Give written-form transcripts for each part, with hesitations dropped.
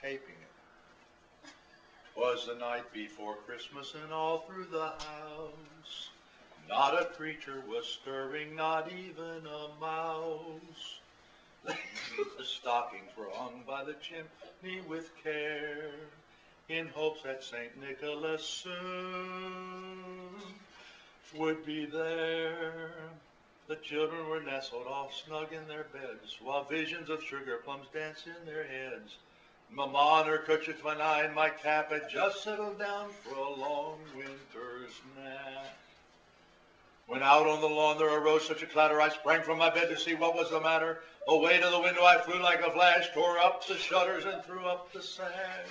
taping it. 'Twas the night before Christmas, and all through the house not a creature was stirring, not even a mouse. The stockings were hung by the chimney with care, in hopes that St. Nicholas soon would be there. The children were nestled all snug in their beds, while visions of sugar plums danced in their heads. Mamma in her kerchief, when I in my cap had just settled down for a long winter's nap. When out on the lawn there arose such a clatter, I sprang from my bed to see what was the matter. Away to the window I flew like a flash, tore up the shutters and threw up the sash.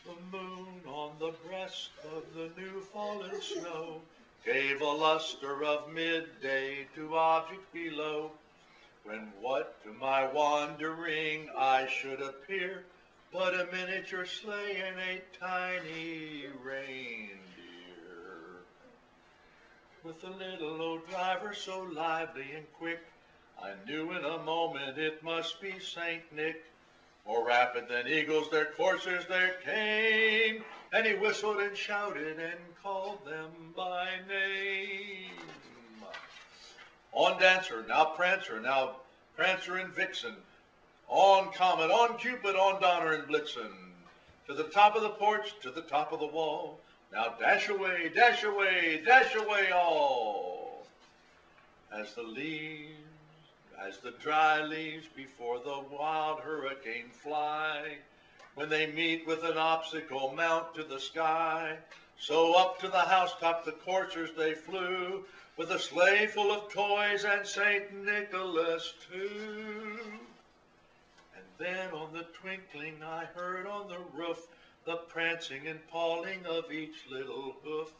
The moon on the breast of the new fallen snow gave a luster of midday to objects below, when what to my wondering eye should appear but a miniature sleigh and a tiny reindeer, with a little old driver so lively and quick, I knew in a moment it must be Saint Nick. More rapid than eagles their coursers there came, and he whistled and shouted and called them by name. On Dancer, now Prancer, now Prancer and Vixen, on Comet, on Cupid, on Donner and Blitzen, to the top of the porch, to the top of the wall, now dash away, dash away, dash away all. As the dry leaves before the wild hurricane fly, when they meet with an obstacle mount to the sky, so up to the housetop the coursers they flew, with a sleigh full of toys and St. Nicholas too. And then on the twinkling I heard on the roof the prancing and pawing of each little hoof.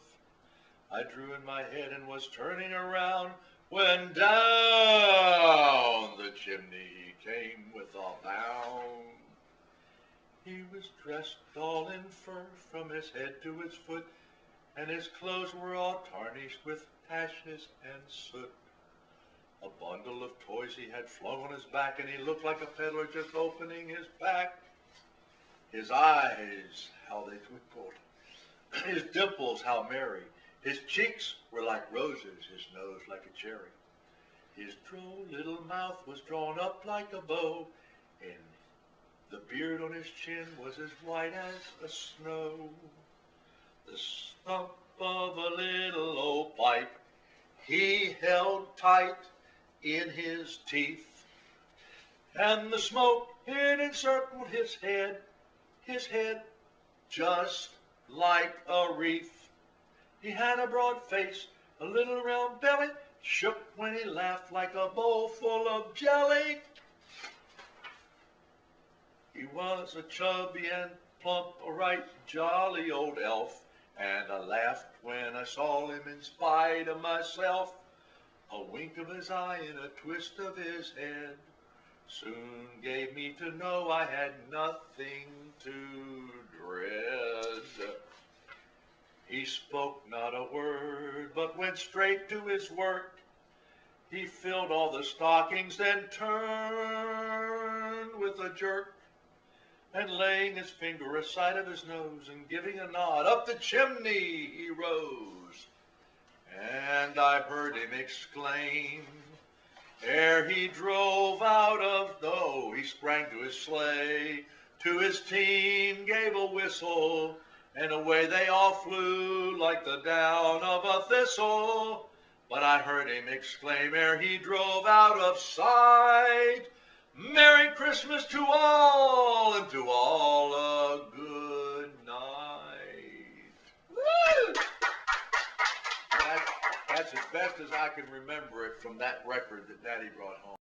I drew in my head and was turning around, when down the chimney he came with a bound. He was dressed all in fur from his head to his foot, and his clothes were all tarnished with ashes and soot. A bundle of toys he had flung on his back, and he looked like a peddler just opening his pack. His eyes, how they twinkled, his dimples, how merry. His cheeks were like roses, his nose like a cherry. His droll little mouth was drawn up like a bow, and the beard on his chin was as white as a snow. The stump of a little old pipe he held tight in his teeth, and the smoke it encircled his head just like a wreath. He had a broad face, a little round belly, shook when he laughed like a bowl full of jelly. He was a chubby and plump, a right jolly old elf, and I laughed when I saw him in spite of myself. A wink of his eye and a twist of his head soon gave me to know I had nothing to dread. He spoke not a word, but went straight to his work. He filled all the stockings, then turned with a jerk, and laying his finger aside of his nose and giving a nod, up the chimney he rose. And I heard him exclaim, ere he drove out of no, he sprang to his sleigh, to his team gave a whistle, and away they all flew like the down of a thistle. But I heard him exclaim ere he drove out of sight, Merry Christmas to all, and to all a good night. Woo! That's as best as I can remember it from that record that Daddy brought home.